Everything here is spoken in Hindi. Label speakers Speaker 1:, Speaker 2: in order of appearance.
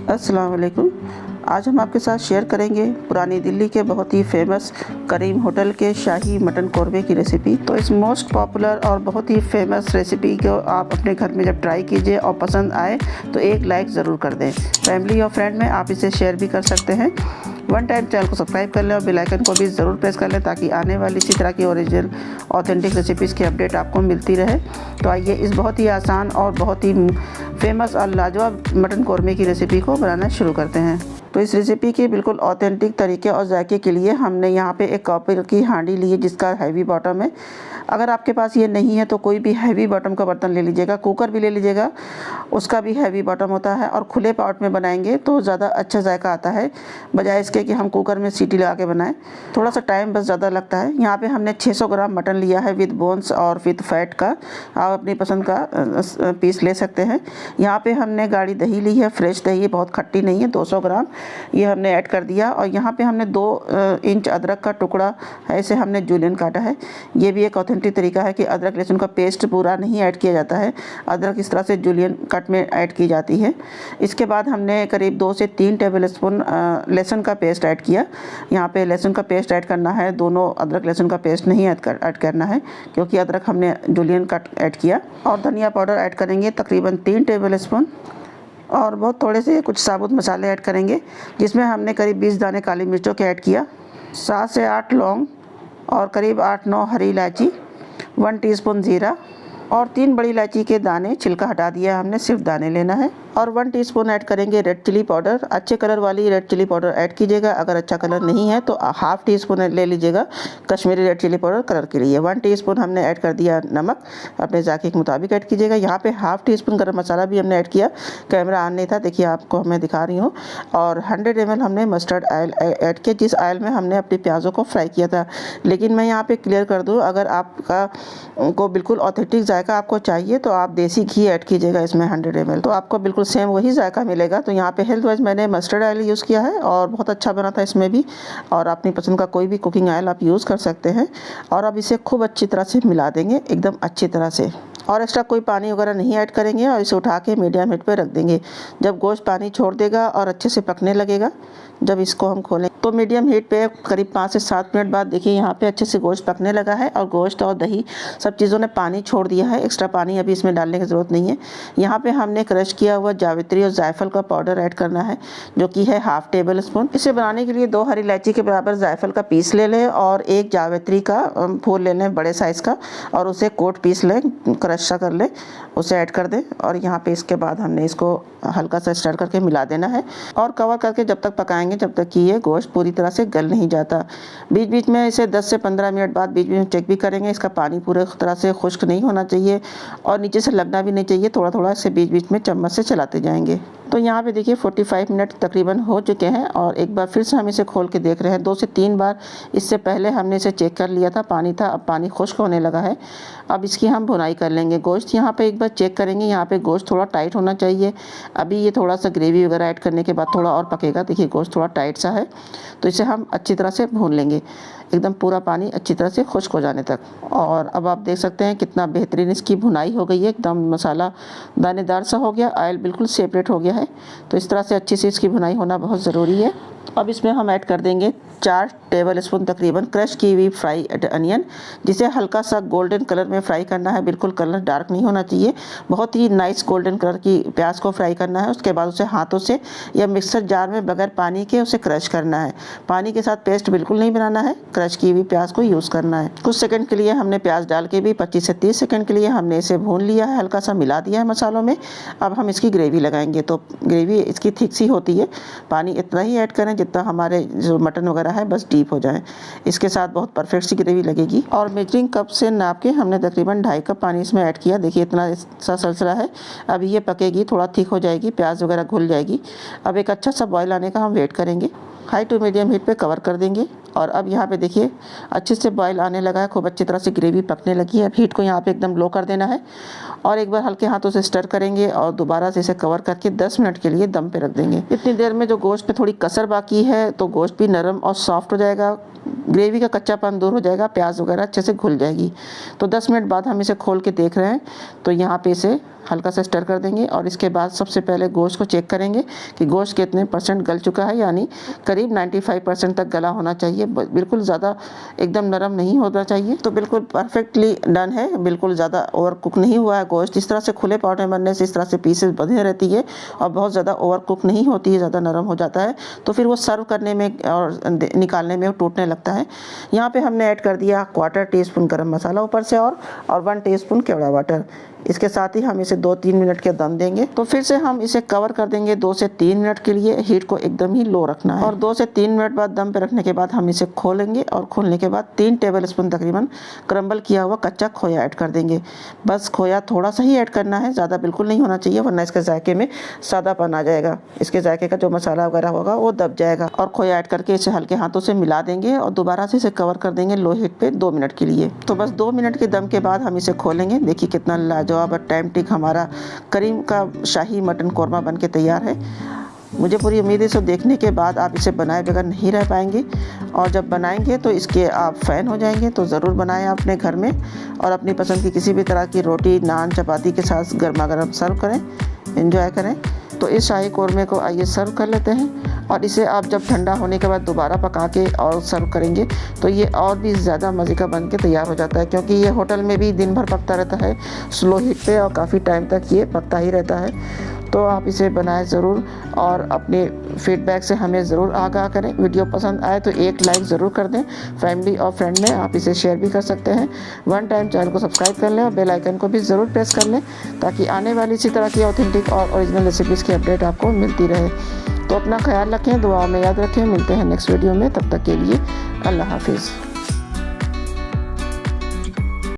Speaker 1: अस्सलाम वालेकुम। आज हम आपके साथ शेयर करेंगे पुरानी दिल्ली के बहुत ही फेमस करीम होटल के शाही मटन कौरमे की रेसिपी। तो इस मोस्ट पॉपुलर और बहुत ही फेमस रेसिपी को आप अपने घर में जब ट्राई कीजिए और पसंद आए तो एक लाइक ज़रूर कर दें। फैमिली और फ्रेंड में आप इसे शेयर भी कर सकते हैं। वन टाइम चैनल को सब्सक्राइब कर लें और बेल आइकन को भी ज़रूर प्रेस कर लें ताकि आने वाली इसी तरह की ओरिजिनल ऑथेंटिक रेसिपीज़ की अपडेट आपको मिलती रहे। तो आइए इस बहुत ही आसान और बहुत ही फेमस और लाजवाब मटन कौरमे की रेसिपी को बनाना शुरू करते हैं। तो इस रेसिपी के बिल्कुल ऑथेंटिक तरीके और जायके के लिए हमने यहाँ पे एक कॉपर की हांडी ली है जिसका हैवी बॉटम है। अगर आपके पास ये नहीं है तो कोई भी हैवी बॉटम का बर्तन ले लीजिएगा। कुकर भी ले लीजिएगा, उसका भी हैवी बॉटम होता है और खुले पॉट में बनाएंगे तो ज़्यादा अच्छा जायका आता है बजाय इसके कि हम कुकर में सीटी लगा के बनाएं। थोड़ा सा टाइम बस ज़्यादा लगता है। यहाँ पे हमने 600 ग्राम मटन लिया है विद बोन्स और विद फैट का। आप अपनी पसंद का पीस ले सकते हैं। यहाँ पे हमने गाढ़ी दही ली है, फ्रेश दही है, बहुत खट्टी नहीं है, 200 ग्राम ये हमने ऐड कर दिया। और यहाँ पे हमने 2 इंच अदरक का टुकड़ा है, इसे हमने जूलियन काटा है। ये भी एक ऑथेंटिक तरीका है कि अदरक लहसुन का पेस्ट पूरा नहीं ऐड किया जाता है, अदरक इस तरह से जूलियन कट में ऐड की जाती है। इसके बाद हमने करीब 2 से 3 टेबल स्पून लहसुन का पेस्ट ऐड किया। यहाँ पे लहसुन का पेस्ट ऐड करना है, दोनों अदरक लहसुन का पेस्ट नहीं ऐड करना है क्योंकि अदरक हमने जूलियन कट ऐड किया। और धनिया पाउडर ऐड करेंगे तकरीबन 3 टेबल स्पून और बहुत थोड़े से कुछ साबुत मसाले ऐड करेंगे जिसमें हमने करीब 20 दाने काली मिर्चों के ऐड किया, 7 से 8 लौंग और करीब 8-9 हरी इलायची, 1 टीस्पून जीरा और 3 बड़ी इलायची के दाने छिलका हटा दिया हमने, सिर्फ दाने लेना है। और 1 टीस्पून ऐड करेंगे रेड चिली पाउडर। अच्छे कलर वाली रेड चिली पाउडर ऐड कीजिएगा। अगर अच्छा कलर नहीं है तो हाफ़ टीस्पून ले लीजिएगा Kashmiri red chilli powder colour के लिए। 1 टीस्पून हमने ऐड कर दिया नमक, अपने जायके के मुताबिक ऐड कीजिएगा। यहाँ पे हाफ़ टीस्पून गरम मसाला भी हमने ऐड किया, कैमरा ऑन नहीं था, देखिए आपको मैं दिखा रही हूँ। और 100 ml हमने मस्टर्ड ऑयल ऐड किया, जिस ऑयल में हमने अपनी प्याज़ों को फ्राई किया था। लेकिन मैं यहाँ पर क्लियर कर दूँ, अगर आपका को बिल्कुल ऑथेंटिक जायका आपको चाहिए तो आप देसी घी ऐड कीजिएगा इसमें 100 ml, तो आपको बिल्कुल सेम वही जायका मिलेगा। तो यहाँ पे हेल्थ वाइज मैंने मस्टर्ड ऑयल यूज़ किया है और बहुत अच्छा बना था इसमें भी। और अपनी पसंद का कोई भी कुकिंग ऑयल आप यूज़ कर सकते हैं। और अब इसे खूब अच्छी तरह से मिला देंगे, एकदम अच्छी तरह से। और एक्स्ट्रा कोई पानी वगैरह नहीं ऐड करेंगे और इसे उठा के मीडियम हीट पे रख देंगे। जब गोश्त पानी छोड़ देगा और अच्छे से पकने लगेगा, जब इसको हम खोलें तो मीडियम हीट पे करीब 5 से 7 मिनट बाद देखिए यहाँ पे अच्छे से गोश्त पकने लगा है और गोश्त और दही सब चीज़ों ने पानी छोड़ दिया है। एक्स्ट्रा पानी अभी इसमें डालने की ज़रूरत नहीं है। यहाँ पे हमने क्रश किया हुआ जावित्री और जायफल का पाउडर ऐड करना है जो कि है हाफ़ टेबल स्पून। इसे बनाने के लिए 2 हरी इलायची के बराबर जायफल का पीस ले लें और 1 जावित्री का फूल ले लें बड़े साइज़ का और उसे कोट पीस लें, क्रश सा कर लें, उसे ऐड कर दें। और यहाँ पे इसके बाद हमने इसको हल्का सा स्टर करके मिला देना है और कवर करके जब तक पकाएंगे जब तक कि ये गोश्त पूरी तरह से गल नहीं जाता। बीच बीच में इसे 10 से 15 मिनट बाद बीच बीच में चेक भी करेंगे। इसका पानी पूरे तरह से खुश्क नहीं होना चाहिए और नीचे से लगना भी नहीं चाहिए। थोड़ा थोड़ा इसे बीच बीच में चम्मच से चलाते जाएंगे। तो यहाँ पे देखिए 45 मिनट तकरीबन हो चुके हैं और एक बार फिर से हम इसे खोल के देख रहे हैं। 2 से 3 बार इससे पहले हमने इसे चेक कर लिया था, पानी था, अब पानी खुश्क होने लगा है। अब इसकी हम भुनाई कर लेंगे। गोश्त यहाँ पे एक बार चेक करेंगे, यहाँ पे गोश्त थोड़ा टाइट होना चाहिए। अभी ये थोड़ा सा ग्रेवी वगैरह ऐड करने के बाद थोड़ा और पकेगा। देखिए गोश्त थोड़ा टाइट सा है तो इसे हम अच्छी तरह से भून लेंगे, एकदम पूरा पानी अच्छी तरह से खुश्क हो जाने तक। और अब आप देख सकते हैं कितना बेहतरीन इसकी भुनाई हो गई है, एकदम मसाला दानेदार सा हो गया, ऑयल बिल्कुल सेपरेट हो गया है। तो इस तरह से अच्छी से इसकी भुनाई होना बहुत ज़रूरी है। अब इसमें हम ऐड कर देंगे 4 टेबल स्पून तकरीबन क्रश की हुई फ्राई अनियन, जिसे हल्का सा गोल्डन कलर में फ्राई करना है। बिल्कुल कलर डार्क नहीं होना चाहिए, बहुत ही नाइस गोल्डन कलर की प्याज को फ्राई करना है। उसके बाद उसे हाथों से या मिक्सर जार में बगैर पानी के उसे क्रश करना है। पानी के साथ पेस्ट बिल्कुल नहीं बनाना है, क्रश की हुई प्याज को यूज़ करना है। कुछ सेकंड के लिए हमने प्याज डाल के भी 25 से 30 सेकंड के लिए हमने इसे भून लिया है, हल्का सा मिला दिया है मसालों में। अब हम इसकी ग्रेवी लगाएंगे। तो ग्रेवी इसकी थिक सी होती है, पानी इतना ही ऐड करें जितना हमारे जो मटन वगैरह है बस डीप हो जाए। इसके साथ बहुत परफेक्ट सी ग्रेवी लगेगी। और मेजरिंग कप से नाप के हमने तकरीबन 2.5 कप पानी इसमें ऐड किया। देखिए इतना सा सलसला है। अब ये पकेगी, थोड़ा थिक हो जाएगी, प्याज वगैरह घुल जाएगी। अब एक अच्छा सा बॉयल आने का हम वेट करेंगे। हाई टू मीडियम हीट पे कवर कर देंगे और अब यहाँ पे देखिए अच्छे से बॉयल आने लगा है, खूब अच्छी तरह से ग्रेवी पकने लगी है। अब हीट को यहाँ पे एकदम लो कर देना है और एक बार हल्के हाथों से स्टर करेंगे और दोबारा से इसे कवर करके 10 मिनट के लिए दम पे रख देंगे। इतनी देर में जो गोश्त में थोड़ी कसर बाकी है तो गोश्त भी नरम और सॉफ्ट हो जाएगा, ग्रेवी का कच्चापन दूर हो जाएगा, प्याज वगैरह अच्छे से घुल जाएगी। तो 10 मिनट बाद हम इसे खोल के देख रहे हैं तो यहाँ पे इसे हल्का सा स्टर कर देंगे और इसके बाद सबसे पहले गोश्त को चेक करेंगे कि गोश्त कितने % गल चुका है, यानी करीब 95% तक गला होना चाहिए, बिल्कुल ज़्यादा एकदम नरम नहीं होना चाहिए। तो बिल्कुल परफेक्टली डन है, बिल्कुल ज़्यादा ओवर कुक नहीं हुआ है गोश्त। इस तरह से खुले पाउडर बनने से इस तरह से पीसेस बंधे रहती है और बहुत ज़्यादा ओवर कुक नहीं होती है, ज़्यादा नरम हो जाता है तो फिर वो सर्व करने में और निकालने में वो टूटने लगता है। यहाँ पे हमने ऐड कर दिया 1/4 टीस्पून गरम मसाला ऊपर से और 1 टीस्पून केवड़ा वाटर। इसके साथ ही हम इसे 2-3 मिनट के दम देंगे। तो फिर से हम इसे कवर कर देंगे 2 से 3 मिनट के लिए। हीट को एकदम ही लो रखना है और 2 से 3 मिनट बाद दम पे रखने के बाद हम इसे खोलेंगे और खोलने के बाद 3 टेबलस्पून तकरीबन क्रम्बल किया हुआ कच्चा खोया ऐड कर देंगे। बस खोया थोड़ा सा ही ऐड करना है, ज़्यादा बिल्कुल नहीं होना चाहिए वरना इसके जायके में सादापन आ जाएगा, इसके जायके का जो मसाला वगैरह होगा वो दब जाएगा। और खोया ऐड करके इसे हल्के हाथों से मिला देंगे और दोबारा से इसे कवर कर देंगे लो हीट पे 2 मिनट के लिए। तो बस 2 मिनट के दम के बाद हम इसे खोलेंगे। देखिए कितना लाजवाब और टाइम हमारा करीम का शाही मटन कोरमा बन के तैयार है। मुझे पूरी उम्मीद है इसे देखने के बाद आप इसे बनाए बगैर नहीं रह पाएंगे और जब बनाएंगे तो इसके आप फ़ैन हो जाएंगे। तो ज़रूर बनाएं अपने घर में और अपनी पसंद की किसी भी तरह की रोटी, नान, चपाती के साथ गर्मा गर्म सर्व करें, एंजॉय करें। तो इस शाही कोरमे को आइए सर्व कर लेते हैं और इसे आप जब ठंडा होने के बाद दोबारा पका के और सर्व करेंगे तो ये और भी ज़्यादा मज़े का बन के तैयार हो जाता है, क्योंकि ये होटल में भी दिन भर पकता रहता है स्लो हीट पे और काफ़ी टाइम तक ये पकता ही रहता है। तो आप इसे बनाएं ज़रूर और अपने फीडबैक से हमें ज़रूर आगाह करें। वीडियो पसंद आए तो एक लाइक ज़रूर कर दें। फैमिली और फ्रेंड में आप इसे शेयर भी कर सकते हैं। वन टाइम चैनल को सब्सक्राइब कर लें और बेल आइकन को भी ज़रूर प्रेस कर लें ताकि आने वाली इसी तरह की ऑथेंटिक और ओरिजिनल रेसिपीज़ की अपडेट आपको मिलती रहे। तो अपना ख्याल रखें, दुआओं में याद रखें। मिलते हैं नेक्स्ट वीडियो में, तब तक के लिए अल्लाह हाफिज़।